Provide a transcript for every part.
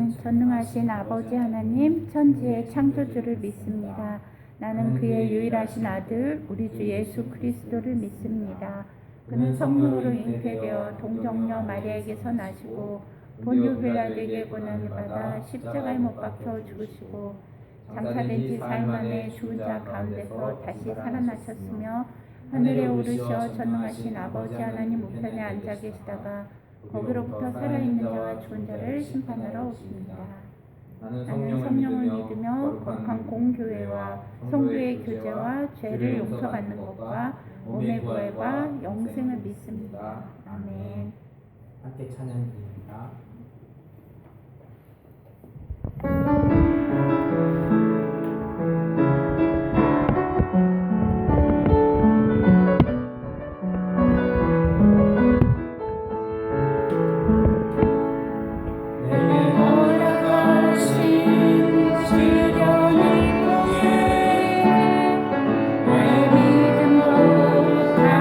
나는 전능하신 아버지 하나님 천지의 창조주를 믿습니다. 나는 그의 유일하신 아들 우리 주 예수 그리스도를 믿습니다. 그는 성령으로 잉태되어 동정녀 마리아에게서 나시고 본유 빌라도에게 고난을 받아 십자가에 못 박혀 죽으시고 장사된 지 사흘 만에 죽은 자 가운데서 다시 살아나셨으며 하늘에 오르셔 전능하신 아버지 하나님 우편에 앉아 계시다가 거기로부터 살아있는 자와 죽은 자를 심판하러 오십니다. 나는 성령을 믿으며 거룩한 공교회와 성도의 교제와 죄를 용서받는 것과 몸의 부활과 영생을 믿습니다. 아멘. 함께 찬양 드립니다.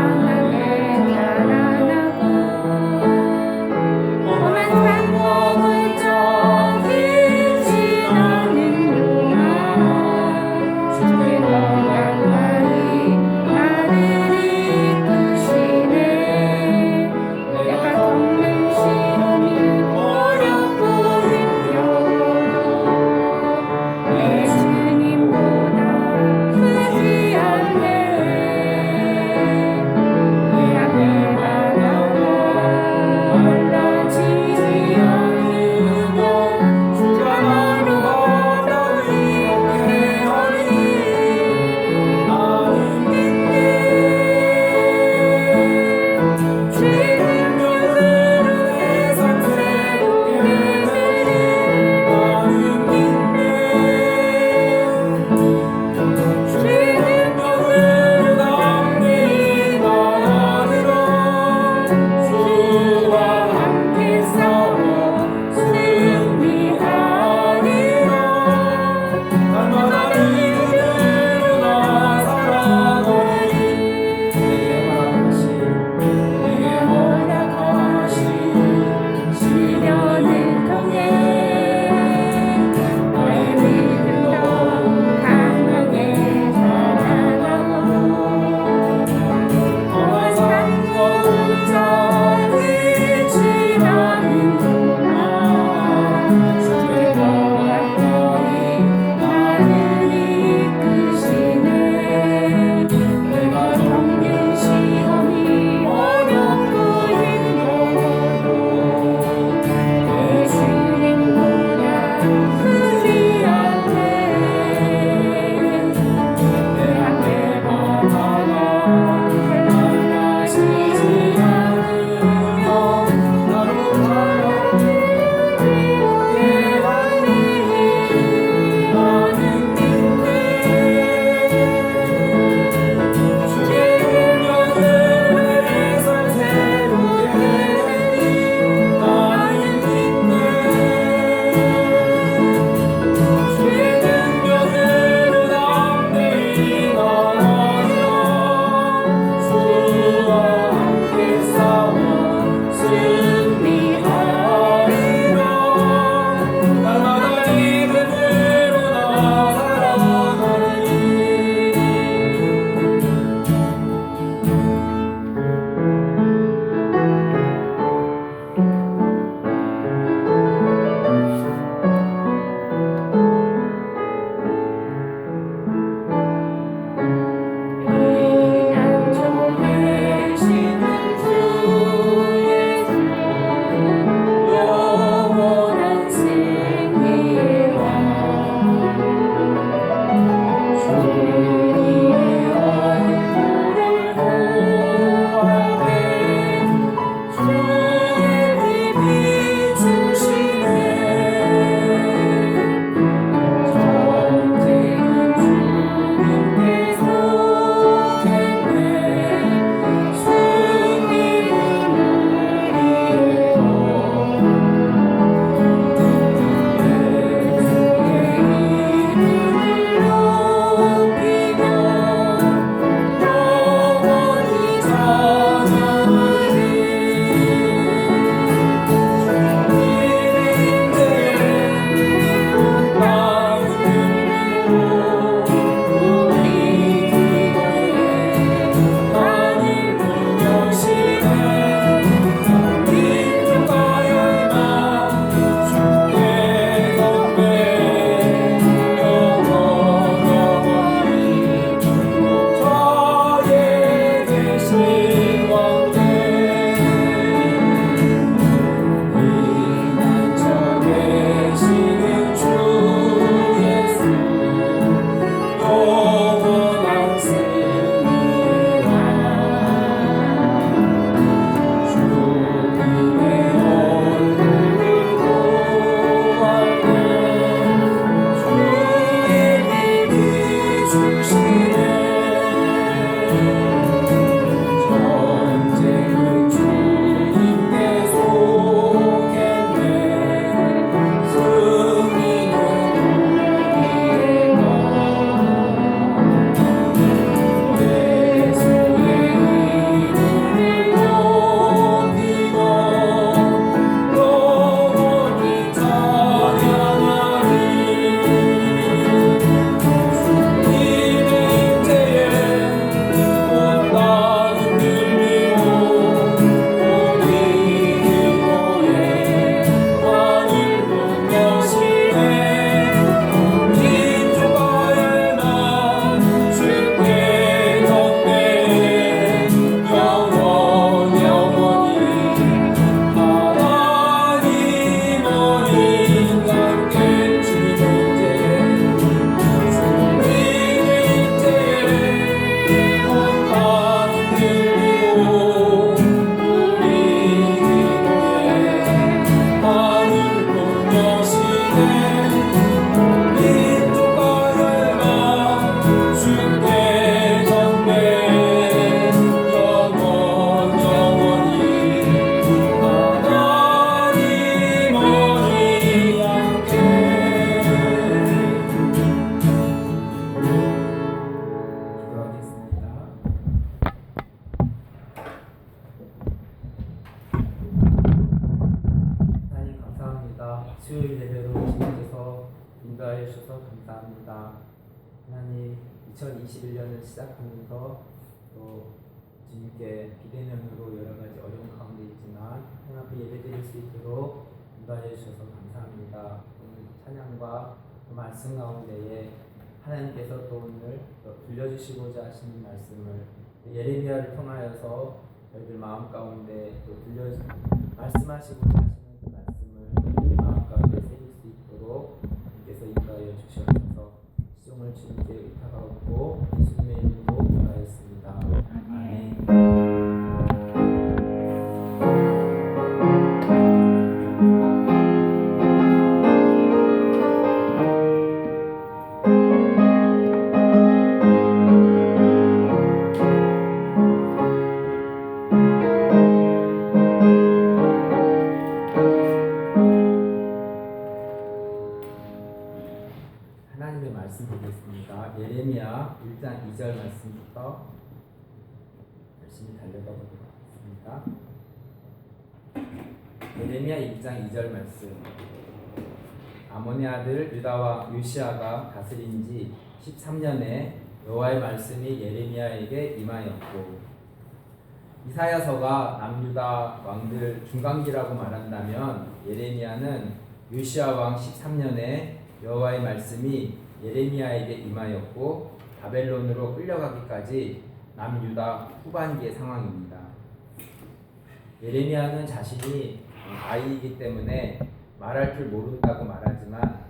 강하게 자라나고 오만 수요일 예배로 주님께서 인도하여 주셔서 감사합니다. 하나님 2021년을 시작하면서 또 주님께 비대면으로 여러 가지 어려운 가운데 있지만 하나님 앞에 예배드릴 수 있도록 인도하여 주셔서 감사합니다. 오늘 찬양과 말씀 가운데에 하나님께서 또 오늘 또 들려주시고자 하시는 말씀을 예레미야를 통하여서 저희들 마음 가운데 또 말씀하시고자 하시는 그 말씀을 우리 마음 가운데 새길 수 있도록 주님께서 인도하여 주시옵소서. 시종을 주님께 의탁하고 예수님의 이름으로 기도하였습니다. 아멘. 하나님의 말씀 보겠습니다. 예레미야 1장 2절 말씀부터 열심히 달려가 보도록 하겠습니다. 예레미야 1장 2절 말씀. 아몬의 아들 유다와 요시아가 다스린 지 13년에 여호와의 말씀이 예레미야에게 임하였고, 이사야서가 남유다 왕들 중간기라고 말한다면 예레미야는 요시아 왕 13년에 여호와의 말씀이 예레미야에게 임하였고 바벨론으로 끌려가기까지 남유다 후반기의 상황입니다. 예레미야는 자신이 아이이기 때문에 말할 줄 모른다고 말하지만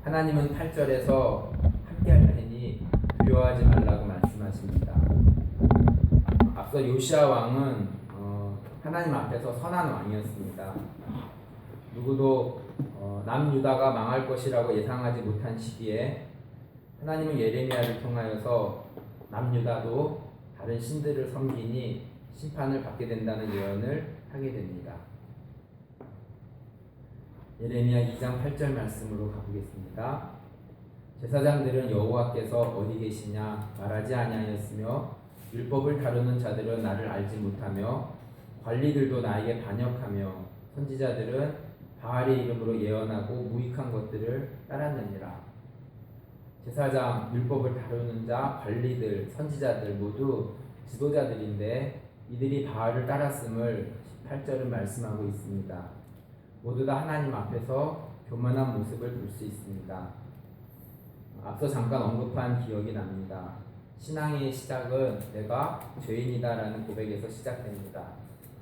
하나님은 8절에서 함께할 테니 두려워하지 말라고 말씀하십니다. 앞서 요시아 왕은 하나님 앞에서 선한 왕이었습니다. 누구도 남유다가 망할 것이라고 예상하지 못한 시기에 하나님은 예레미야를 통하여서 남유다도 다른 신들을 섬기니 심판을 받게 된다는 예언을 하게 됩니다. 예레미야 2장 8절 말씀으로 가보겠습니다. 제사장들은 여호와께서 어디 계시냐 말하지 아니하였으며 율법을 다루는 자들은 나를 알지 못하며 관리들도 나에게 반역하며 선지자들은 바알의 이름으로 예언하고 무익한 것들을 따랐느니라. 제사장, 율법을 다루는 자, 관리들, 선지자들 모두 지도자들인데 이들이 바알을 따랐음을 18절은 말씀하고 있습니다. 모두 다 하나님 앞에서 교만한 모습을 볼 수 있습니다. 앞서 잠깐 언급한 기억이 납니다. 신앙의 시작은 내가 죄인이다라는 고백에서 시작됩니다.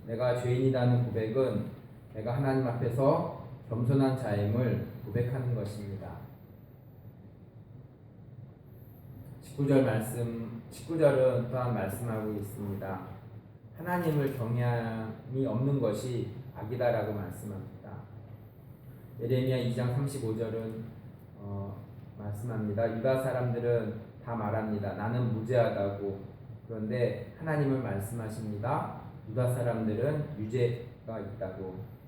내가 죄인이라는 고백은 내가 하나님 앞에서 겸손한 자임을 고백하는 것입니다. 19절은 또한 말씀하고 있습니다. 하나님을 경외함이 없는 것이 악이다라고 말씀합니다. 예레미야 2장 35절은 말씀합니다. 유다 사람들은 다 말합니다. 나는 무죄하다고. 그런데 하나님은 말씀하십니다. 유다 사람들은 유죄가 있다고.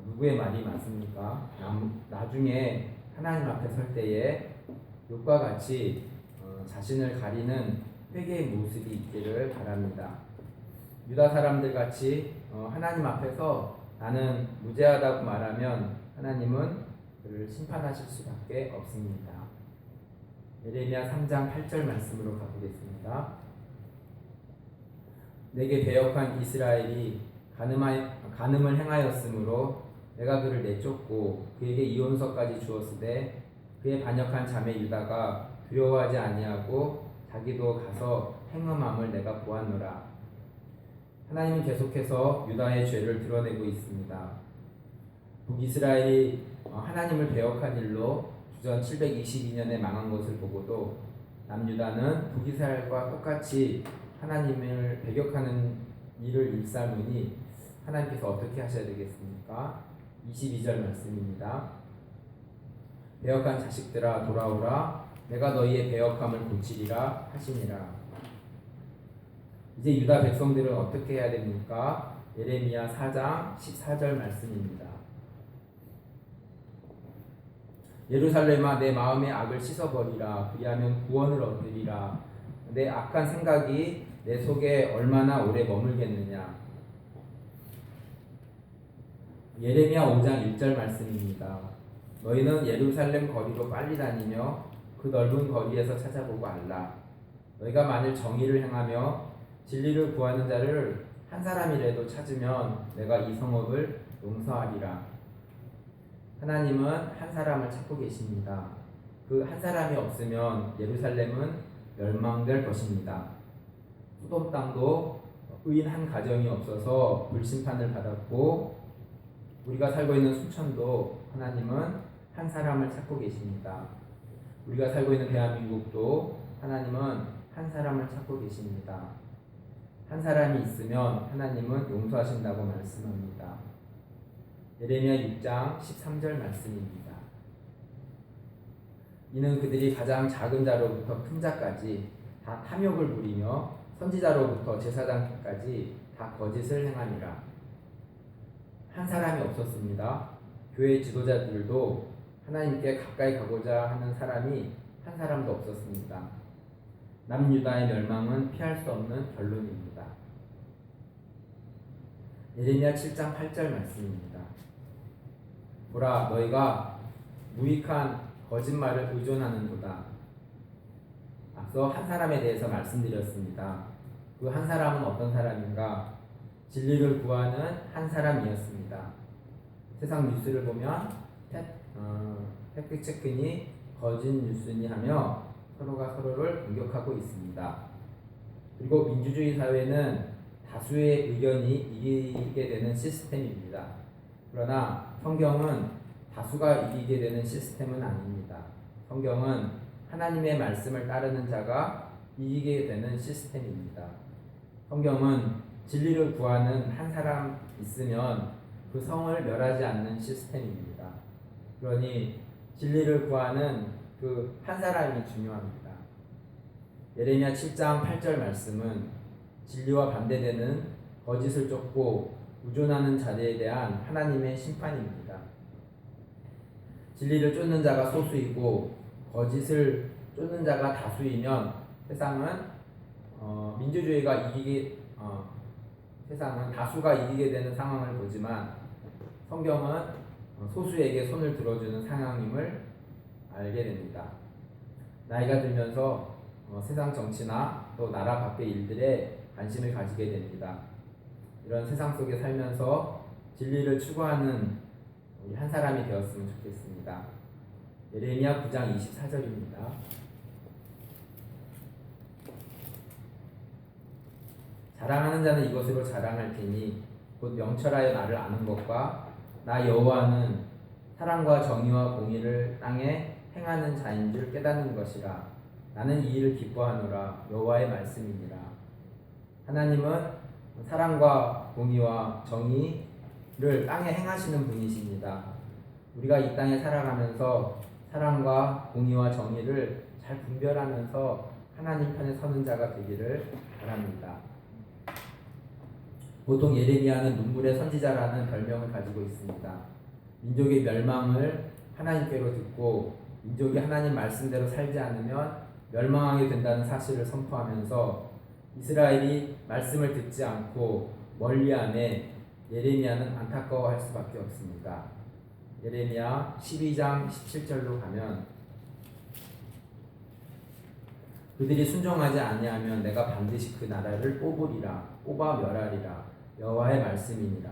누구의 말이 맞습니까? 나중에 하나님 앞에 설 때에 욥과 같이 자신을 가리는 회개의 모습이 있기를 바랍니다. 유다 사람들 같이 하나님 앞에서 나는 무죄하다고 말하면 하나님은 그를 심판하실 수밖에 없습니다. 예레미야 3장 8절 말씀으로 가보겠습니다. 내게 배역한 이스라엘이 간음을 행하였으므로 내가 그를 내쫓고 그에게 이혼서까지 주었으되 그의 반역한 자매 유다가 두려워하지 아니하고 자기도 가서 행음함을 내가 보았노라. 하나님은 계속해서 유다의 죄를 드러내고 있습니다. 북이스라엘이 하나님을 배역한 일로 주전 722년에 망한 것을 보고도 남유다는 북이스라엘과 똑같이 하나님을 배격하는 일을 일삼으니 하나님께서 어떻게 하셔야 되겠습니까? 22절 말씀입니다. 배역한 자식들아 돌아오라. 내가 너희의 배역함을 고치리라 하시니라. 이제 유다 백성들은 어떻게 해야 됩니까? 예레미야 4장 14절 말씀입니다. 예루살렘아 내 마음의 악을 씻어버리라. 그리하면 구원을 얻으리라. 내 악한 생각이 내 속에 얼마나 오래 머물겠느냐. 예레미야 5장 1절 말씀입니다. 너희는 예루살렘 거리로 빨리 다니며 그 넓은 거리에서 찾아보고 알라. 너희가 만일 정의를 행하며 진리를 구하는 자를 한 사람이라도 찾으면 내가 이 성읍을 용서하리라. 하나님은 한 사람을 찾고 계십니다. 그 한 사람이 없으면 예루살렘은 멸망될 것입니다. 소돔 땅도 의인 한 가정이 없어서 불심판을 받았고, 우리가 살고 있는 순천도 하나님은 한 사람을 찾고 계십니다. 우리가 살고 있는 대한민국도 하나님은 한 사람을 찾고 계십니다. 한 사람이 있으면 하나님은 용서하신다고 말씀합니다. 예레미야 6장 13절 말씀입니다. 이는 그들이 가장 작은 자로부터 큰 자까지 다 탐욕을 부리며 선지자로부터 제사장까지 다 거짓을 행하니라. 한 사람이 없었습니다. 교회 지도자들도 하나님께 가까이 가고자 하는 사람이 한 사람도 없었습니다. 남유다의 멸망은 피할 수 없는 결론입니다. 예레미야 7장 8절 말씀입니다. 보라, 너희가 무익한 거짓말을 의존하는도다. 앞서 한 사람에 대해서 말씀드렸습니다. 그 한 사람은 어떤 사람인가? 진리를 구하는 한 사람이었습니다. 세상 뉴스를 보면 팩트체크니 거짓 뉴스니 하며 서로가 서로를 공격하고 있습니다. 그리고 민주주의 사회는 다수의 의견이 이기게 되는 시스템입니다. 그러나 성경은 다수가 이기게 되는 시스템은 아닙니다. 성경은 하나님의 말씀을 따르는 자가 이기게 되는 시스템입니다. 성경은 진리를 구하는 한 사람 있으면 그 성을 멸하지 않는 시스템입니다. 그러니 진리를 구하는 그 한 사람이 중요합니다. 예레미야 7장 8절 말씀은 진리와 반대되는 거짓을 쫓고 의존하는 자들에 대한 하나님의 심판입니다. 진리를 쫓는 자가 소수이고 거짓을 쫓는 자가 다수이면 세상은 민주주의가 세상은 다수가 이기게 되는 상황을 보지만 성경은 소수에게 손을 들어주는 상황임을 알게 됩니다. 나이가 들면서 세상 정치나 또 나라 밖의 일들에 관심을 가지게 됩니다. 이런 세상 속에 살면서 진리를 추구하는 우리 한 사람이 되었으면 좋겠습니다. 예레미야 9장 24절입니다. 자랑하는 자는 이것으로 자랑할 테니 곧 명철하여 나를 아는 것과 나 여호와는 사랑과 정의와 공의를 땅에 행하는 자인 줄 깨닫는 것이라. 나는 이 일을 기뻐하노라. 여호와의 말씀이니라. 하나님은 사랑과 공의와 정의를 땅에 행하시는 분이십니다. 우리가 이 땅에 살아가면서 사랑과 공의와 정의를 잘 분별하면서 하나님 편에 서는 자가 되기를 바랍니다. 보통 예레미야는 눈물의 선지자라는 별명을 가지고 있습니다. 민족의 멸망을 하나님께로 듣고 민족이 하나님 말씀대로 살지 않으면 멸망하게 된다는 사실을 선포하면서 이스라엘이 말씀을 듣지 않고 멀리함에 예레미야는 안타까워할 수밖에 없습니다. 예레미야 12장 17절로 가면 그들이 순종하지 아니하면 내가 반드시 그 나라를 뽑아 멸하리라. 여호와의 말씀이니라.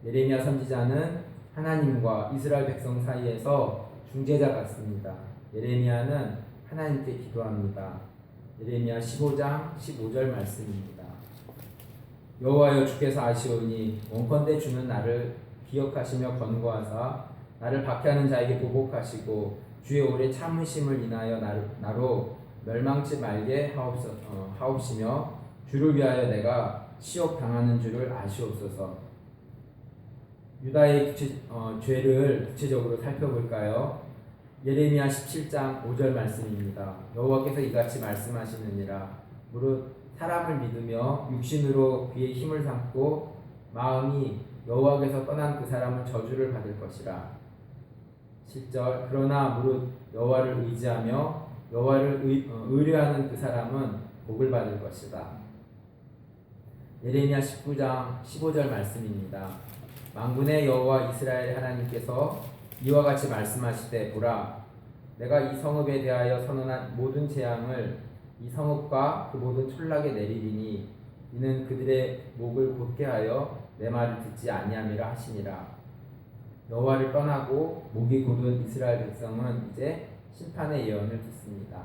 예레미야 선지자는 하나님과 이스라엘 백성 사이에서 중재자 같습니다. 예레미야는 하나님께 기도합니다. 예레미야 15장 15절 말씀입니다. 여호와여, 주께서 아시오니 원컨대 주는 나를 기억하시며 권고하사 나를 박해하는 자에게 보복하시고 주의 오래 참으심을 인하여 나로 멸망치 말게 하옵시며 주를 위하여 내가 시욕당하는 줄을 아시옵소서. 유다의 죄를 구체적으로 살펴볼까요? 예레미야 17장 5절 말씀입니다. 여호와께서 이같이 말씀하시느니라. 무릇 사람을 믿으며 육신으로 그의 힘을 삼고 마음이 여호와께서 떠난 그 사람은 저주를 받을 것이라. 7절 그러나 무릇 여호와를 의지하며 여호와를 의뢰하는 그 사람은 복을 받을 것이다. 예레미야 19장 15절 말씀입니다. 만군의 여호와 이스라엘 하나님께서 이와 같이 말씀하시되 보라 내가 이 성읍에 대하여 선언한 모든 재앙을 이 성읍과 그 모든 촌락에 내리리니 이는 그들의 목을 곧게 하여 내 말을 듣지 아니함이라 하시니라. 여호와를 떠나고 목이 곧은 이스라엘 백성은 이제 심판의 예언을 듣습니다.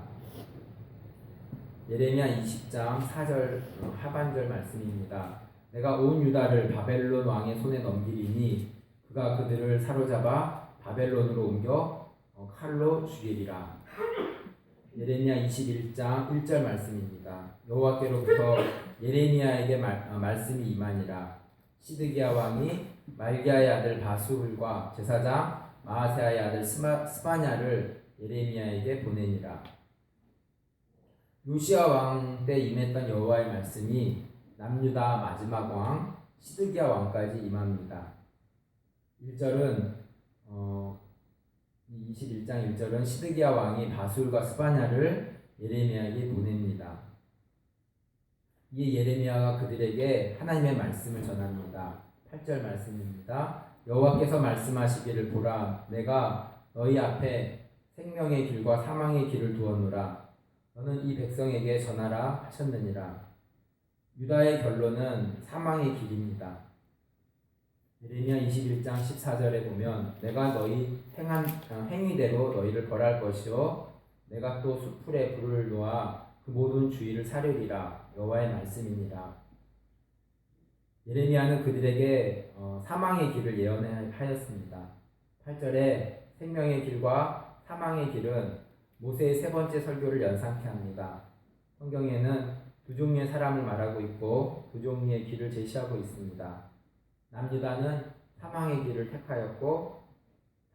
예레미야 20장 4절 하반절 말씀입니다. 내가 온 유다를 바벨론 왕의 손에 넘기리니 그가 그들을 사로잡아 바벨론으로 옮겨 칼로 죽이리라. 예레미야 21장 1절 말씀입니다. 여호와께로부터 예레미야에게 말씀이 임하니라. 시드기야 왕이 말기야의 아들 바수훌과 제사장 마아세야의 아들 스바냐를 예레미야에게 보내니라. 요시야 왕 때 임했던 여호와의 말씀이 남유다 마지막 왕 시드기야 왕까지 임합니다. 1절은 21장 1절은 시드기야 왕이 바술과 스바냐를 예레미야에게 보냅니다. 이에 예레미야가 그들에게 하나님의 말씀을 전합니다. 8절 말씀입니다. 여호와께서 말씀하시기를 보라 내가 너희 앞에 생명의 길과 사망의 길을 두었노라. 너는 이 백성에게 전하라 하셨느니라. 유다의 결론은 사망의 길입니다. 예레미야 21장 14절에 보면 내가 너희 행한 행위대로 너희를 벌할 것이요 내가 또 수풀에 불을 놓아 그 모든 주위를 사르리라. 여호와의 말씀이니라. 예레미야는 그들에게 사망의 길을 예언하였습니다. 8절에 생명의 길과 사망의 길은 모세의 세 번째 설교를 연상케 합니다. 성경에는 두 종류의 사람을 말하고 있고 두 종류의 길을 제시하고 있습니다. 남유다는 사망의 길을 택하였고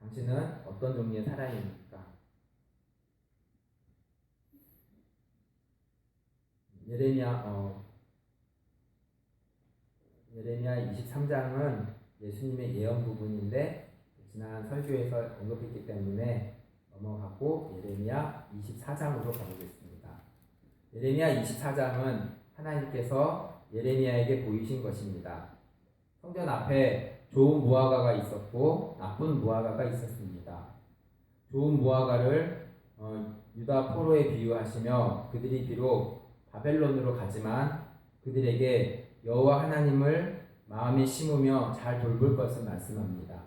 당신은 어떤 종류의 사람입니까? 예레미야 23장은 예수님의 예언 부분인데 지난 설교에서 언급했기 때문에 넘어가고 예레미야 24장으로 가보겠습니다. 예레미야 24장은 하나님께서 예레미야에게 보이신 것입니다. 성전 앞에 좋은 무화과가 있었고 나쁜 무화과가 있었습니다. 좋은 무화과를 유다 포로에 비유하시며 그들이 비록 바벨론으로 가지만 그들에게 여호와 하나님을 마음에 심으며 잘 돌볼 것을 말씀합니다.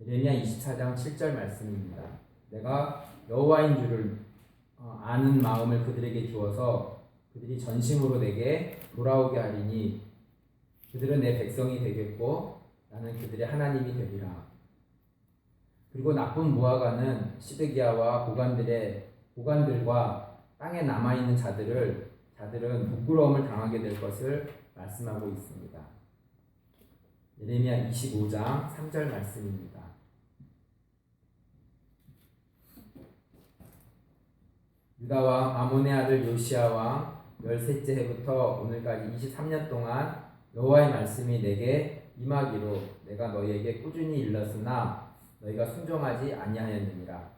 예레미야 24장 7절 말씀입니다. 내가 여호와인 줄을 아는 마음을 그들에게 주어서 그들이 전심으로 내게 돌아오게 하리니 그들은 내 백성이 되겠고 나는 그들의 하나님이 되리라. 그리고 나쁜 무화과는 시드기야와 보관들과 땅에 남아있는 자들은 부끄러움을 당하게 될 것을 말씀하고 있습니다. 예레미야 25장 3절 말씀입니다. 유다왕 아몬의 아들 요시야왕 13째 해부터 오늘까지 23년 동안 여호와의 말씀이 내게 임하기로 내가 너희에게 꾸준히 일렀으나 너희가 순종하지 아니하였느니라.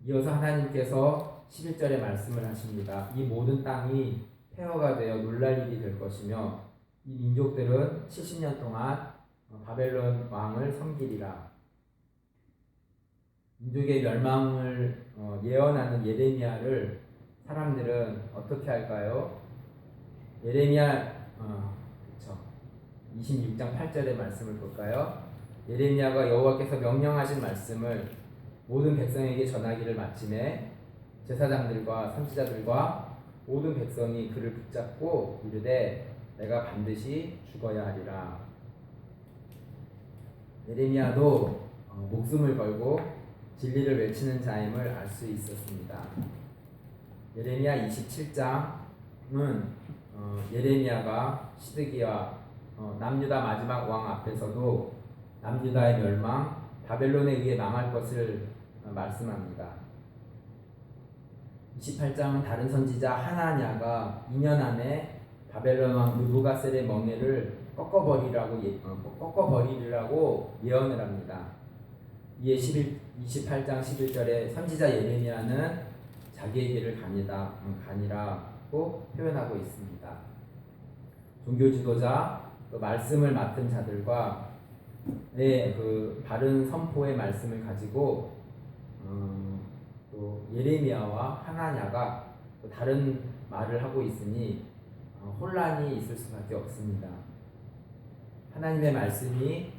이어서 하나님께서 11절에 말씀을 하십니다. 이 모든 땅이 폐허가 되어 놀랄 일이 될 것이며 이 민족들은 70년 동안 바벨론 왕을 섬기리라. 민족의 멸망을 예언하는 예레미야를 사람들은 어떻게 할까요? 예레미야 26장 8절의 말씀을 볼까요? 예레미야가 여호와께서 명령하신 말씀을 모든 백성에게 전하기를 마침에 제사장들과 선지자들과 모든 백성이 그를 붙잡고 이르되 내가 반드시 죽어야 하리라. 예레미야도 목숨을 걸고 진리를 외치는 자임을 알 수 있었습니다. 예레미야 27장은 예레미야가 시드기야 남유다 마지막 왕 앞에서도 남유다의 멸망, 바벨론에 의해 망할 것을 말씀합니다. 28장은 다른 선지자 하나냐가 2년 안에 바벨론 왕 느부갓셀의 멍에를 꺾어버리라고 예언을 합니다. 이에 28장 11절에 선지자 예레미야는 자기의 길을 가니라고 표현하고 있습니다. 종교 지도자, 또 말씀을 맡은 자들과 그 바른 선포의 말씀을 가지고 또 예레미야와 하나냐가 또 다른 말을 하고 있으니 혼란이 있을 수밖에 없습니다. 하나님의 말씀이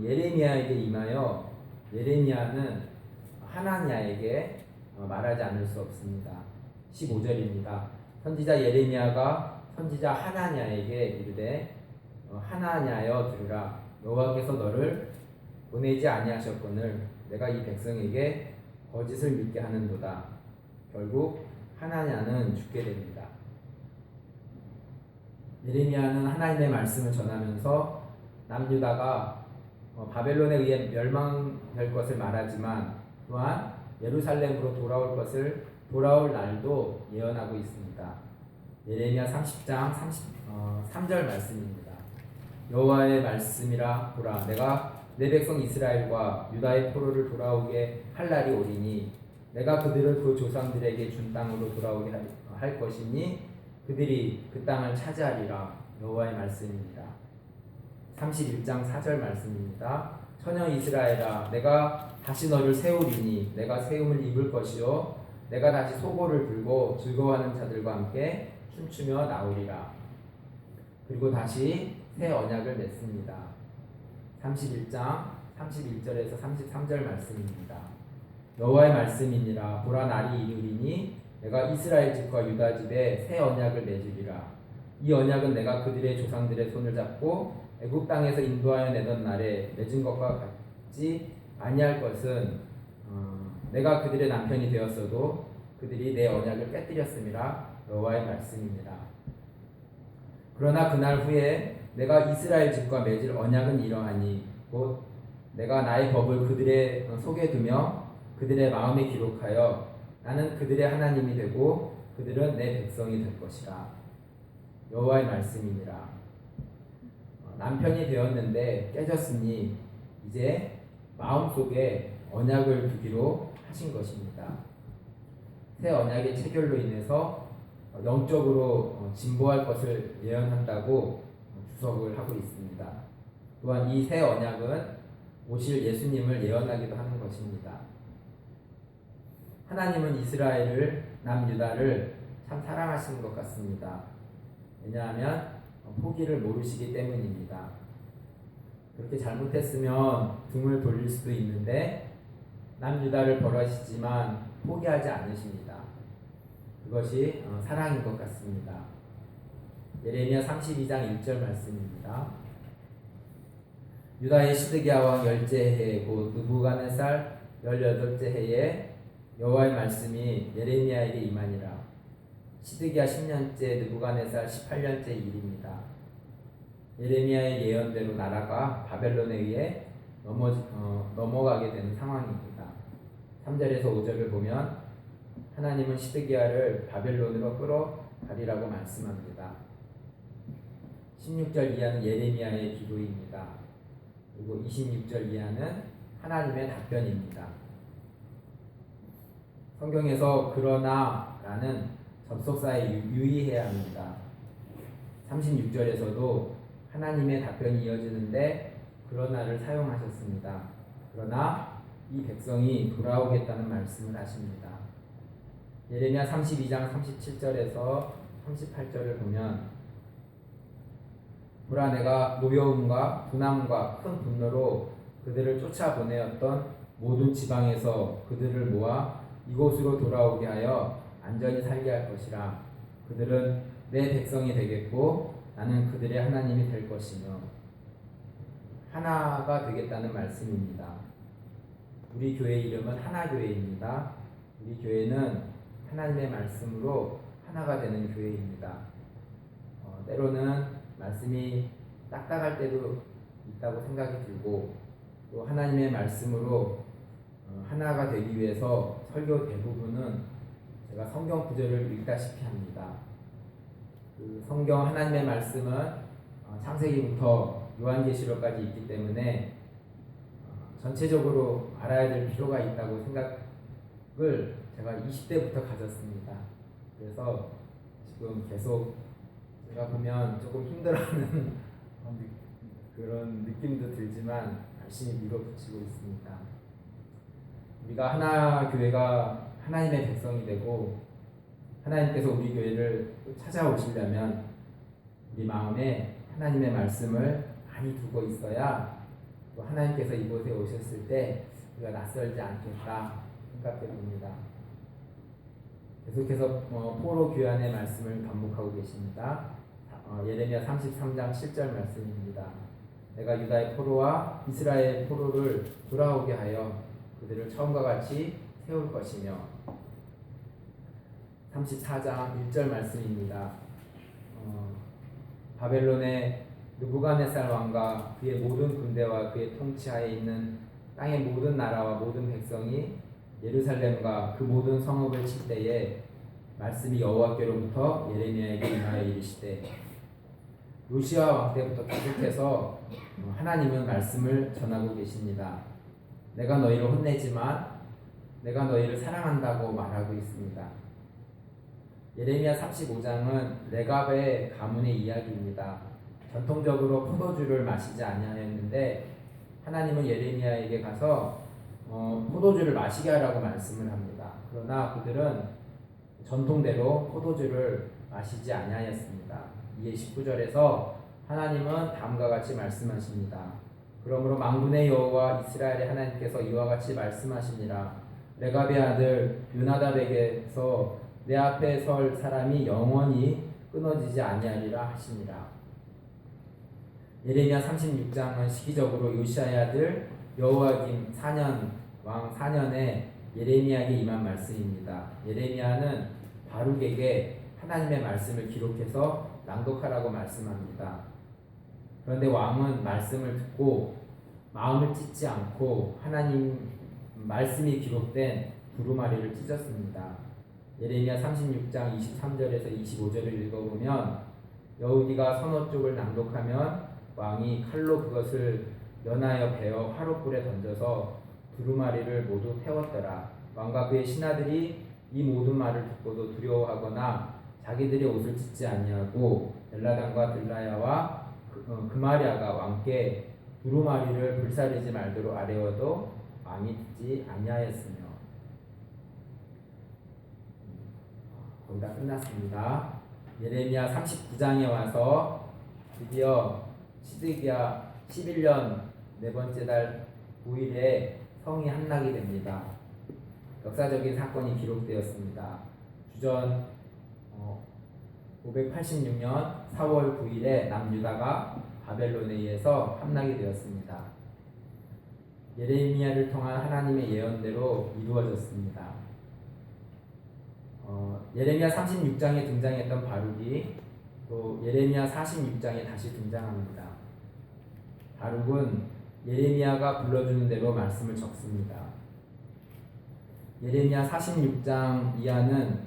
예레미야에게 임하여 예레미야는 하나냐에게 말하지 않을 수 없습니다. 15절입니다. 선지자 예레미야가 선지자 하나냐에게 이르되 하나냐여 들으라. 여호와께서 너를 보내지 아니하셨거늘 내가 이 백성에게 거짓을 믿게 하는도다. 결국 하나냐는 죽게 됩니다. 예레미야는 하나님의 말씀을 전하면서 남유다가 바벨론에 의해 멸망될 것을 말하지만 또한 예루살렘으로 돌아올 날도 예언하고 있습니다. 예레미야 30장 3절 말씀입니다. 여호와의 말씀이라 보라 내가 내 백성 이스라엘과 유다의 포로를 돌아오게 할 날이 오리니 내가 그들을 그 조상들에게 준 땅으로 돌아오게 할 것이니 그들이 그 땅을 차지하리라. 여호와의 말씀입니다. 31장 4절 말씀입니다. 처녀 이스라엘아 내가 다시 너를 세우리니 내가 세움을 입을 것이요 내가 다시 소고를 불고 즐거워하는 자들과 함께 춤추며 나오리라. 그리고 다시 새 언약을 맺습니다. 31장 31절에서 33절 말씀입니다. 여호와의 말씀이니라 보라 날이 이르리니 내가 이스라엘 집과 유다 집에 새 언약을 맺으리라. 이 언약은 내가 그들의 조상들의 손을 잡고 애굽 땅에서 인도하여 내던 날에 맺은 것과 같지 아니할 것은 내가 그들의 남편이 되었어도 그들이 내 언약을 깨뜨렸음이라. 여호와의 말씀입니다. 그러나 그날 후에 내가 이스라엘 집과 맺을 언약은 이러하니 곧 내가 나의 법을 그들의 속에 두며 그들의 마음에 기록하여 나는 그들의 하나님이 되고 그들은 내 백성이 될 것이라. 여호와의 말씀이니라. 남편이 되었는데 깨졌으니 이제 마음속에 언약을 두기로 하신 것입니다. 새 언약의 체결로 인해서 영적으로 진보할 것을 예언한다고 주석을 하고 있습니다. 또한 이 새 언약은 오실 예수님을 예언하기도 하는 것입니다. 하나님은 이스라엘을 남유다를 참 사랑하시는 것 같습니다. 왜냐하면 포기를 모르시기 때문입니다. 그렇게 잘못했으면 등을 돌릴 수도 있는데 남유다를 벌하시지만 포기하지 않으십니다. 그것이 사랑인 것 같습니다. 예레미야 32장 1절 말씀입니다. 유다의 시드기야 왕 열째 해 곧 느부갓네살 18째 해에 여호와의 말씀이 예레미야에게 임하니라. 시드기야 10년째 느부갓네살 18년째 일입니다. 예레미야의 예언대로 나라가 바벨론에 의해 넘어가게 되는 상황입니다. 3절에서 5절을 보면 하나님은 시드기야를 바벨론으로 끌어가리라고 말씀합니다. 16절 이하는 예레미야의 기도입니다. 그리고 26절 이하는 하나님의 답변입니다. 성경에서 그러나 라는 접속사에 유의해야 합니다. 36절에서도 하나님의 답변이 이어지는데 그러나를 사용하셨습니다. 그러나 이 백성이 돌아오겠다는 말씀을 하십니다. 예레미야 32장 37절에서 38절을 보면 보라 내가 노여움과 분함과 큰 분노로 그들을 쫓아보내었던 모든 지방에서 그들을 모아 이곳으로 돌아오게 하여 안전히 살게 할 것이라. 그들은 내 백성이 되겠고 나는 그들의 하나님이 될 것이며. 하나가 되겠다는 말씀입니다. 우리 교회 이름은 하나교회입니다. 우리 교회는 하나님의 말씀으로 하나가 되는 교회입니다. 때로는 말씀이 딱딱할 때도 있다고 생각이 들고 또 하나님의 말씀으로 하나가 되기 위해서 설교 대부분은 제가 성경 구절을 읽다시피 합니다. 그 성경 하나님의 말씀은 창세기부터 요한계시록까지 있기 때문에 전체적으로 알아야 될 필요가 있다고 생각을 제가 20대부터 가졌습니다. 그래서 지금 계속 제가 보면 조금 힘들어하는 그런 느낌도 들지만 열심히 밀어붙이고 있습니다. 우리가 하나 교회가 하나님의 백성이 되고 하나님께서 우리 교회를 찾아오시려면 우리 마음에 하나님의 말씀을 많이 두고 있어야 또 하나님께서 이곳에 오셨을 때 우리가 낯설지 않겠다 생각해 봅니다. 계속해서 포로 교환의 말씀을 반복하고 계십니다. 예레미야 33장 7절 말씀입니다. 내가 유다의 포로와 이스라엘 포로를 돌아오게 하여 그들을 처음과 같이 세울 것이며 34장 1절 말씀입니다. 바벨론의 느부갓네살 왕과 그의 모든 군대와 그의 통치하에 있는 땅의 모든 나라와 모든 백성이 예루살렘과 그 모든 성읍을 칠 때에 말씀이 여호와께로부터 예레미야에게 임하여 이르시되 요시야 왕 때부터 계속해서 하나님은 말씀을 전하고 계십니다. 내가 너희를 혼내지만 내가 너희를 사랑한다고 말하고 있습니다. 예레미야 35장은 레갑의 가문의 이야기입니다. 전통적으로 포도주를 마시지 아니하였는데 하나님은 예레미야에게 가서 포도주를 마시게 하라고 말씀을 합니다. 그러나 그들은 전통대로 포도주를 마시지 아니하였습니다. 이에 19절에서 하나님은 다음과 같이 말씀하십니다. 그러므로 만군의 여호와 이스라엘의 하나님께서 이와 같이 말씀하시니라. 레갑의 아들 요나답에게서 내 앞에 설 사람이 영원히 끊어지지 아니하리라 하시니라. 예레미야 36장은 시기적으로 요시야의 아들 여호야김 4년 왕 4년에 예레미야에게 임한 말씀입니다. 예레미야는 바룩에게 하나님의 말씀을 기록해서 낭독하라고 말씀합니다. 그런데 왕은 말씀을 듣고 마음을 찢지 않고 하나님 말씀이 기록된 두루마리를 찢었습니다. 예레미야 36장 23절에서 25절을 읽어보면 여우디가 선호 쪽을 낭독하면 왕이 칼로 그것을 연하여 베어 화롯불에 던져서 두루마리를 모두 태웠더라. 왕과 그의 신하들이 이 모든 말을 듣고도 두려워하거나 자기들의 옷을 찢지 아니하고 엘라단과 들라야와 그마랴가 왕께 두루마리를 불사르지 말도록 아뢰어도 왕이 듣지 아니하였으며. 거의 다 끝났습니다. 예레미야 39장에 와서 드디어 시드기야 11년 네 번째 달 9일에 성이 함락이 됩니다. 역사적인 사건이 기록되었습니다. 주전 586년 4월 9일에 남유다가 바벨론에 의해서 함락이 되었습니다. 예레미야를 통한 하나님의 예언대로 이루어졌습니다. 예레미야 36장에 등장했던 바룩이 또 예레미야 46장에 다시 등장합니다. 바룩은 예레미야가 불러주는 대로 말씀을 적습니다. 예레미야 46장 이하는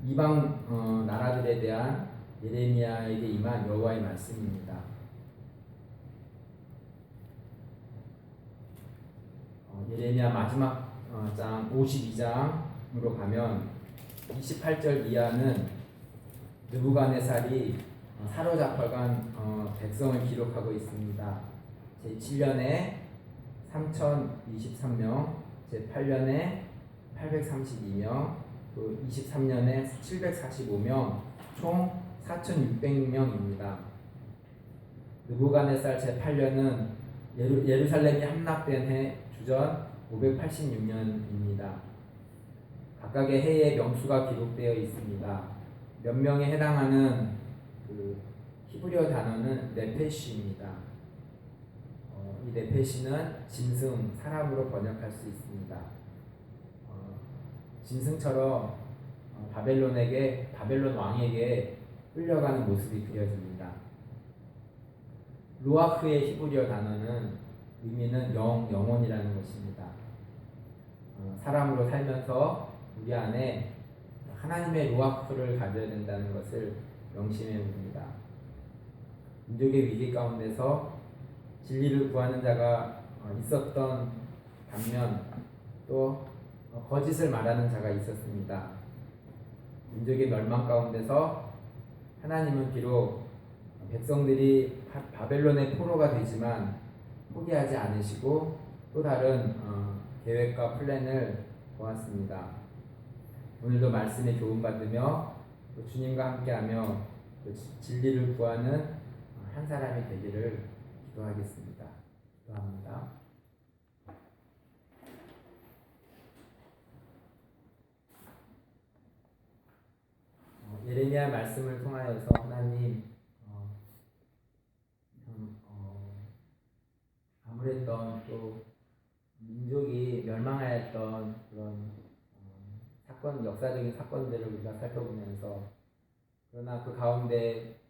이방 나라들에 대한 예레미야에게 임한 여호와의 말씀입니다. 예레미야 마지막 장 52장으로 가면 28절 이하는 느부갓네살이 사로잡혀간 백성을 기록하고 있습니다. 제7년에 3023명, 제8년에 832명, 또 23년에 745명, 총 4600명입니다. 느부갓네살 제8년은 예루살렘이 함락된 해 주전 586년입니다. 각각의 해의 명수가 기록되어 있습니다. 몇 명에 해당하는 히브리어 단어는 네페시입니다. 이 네페시는 짐승, 사람으로 번역할 수 있습니다. 짐승처럼 바벨론 왕에게 끌려가는 모습이 그려집니다. 루아흐의 히브리어 단어는 의미는 영혼이라는 것입니다. 사람으로 살면서 우리 안에 하나님의 루아흐를 가져야 된다는 것을 명심해 봅니다. 민족의 위기 가운데서 진리를 구하는 자가 있었던 반면 또 거짓을 말하는 자가 있었습니다. 민족의 멸망 가운데서 하나님은 비록 백성들이 바벨론의 포로가 되지만 포기하지 않으시고 또 다른 계획과 플랜을 보았습니다. 오늘도 말씀에 교훈받으며 또 주님과 함께하며 또 진리를 구하는 한 사람이 되기를 기도하겠습니다. 기도합니다. 예레미야 말씀을 통하여서 하나님 아무랬던 또 민족이 멸망하였던 그런 사건, 역사적인 사건들을 우리가 살펴보면서 그러나 그 가운데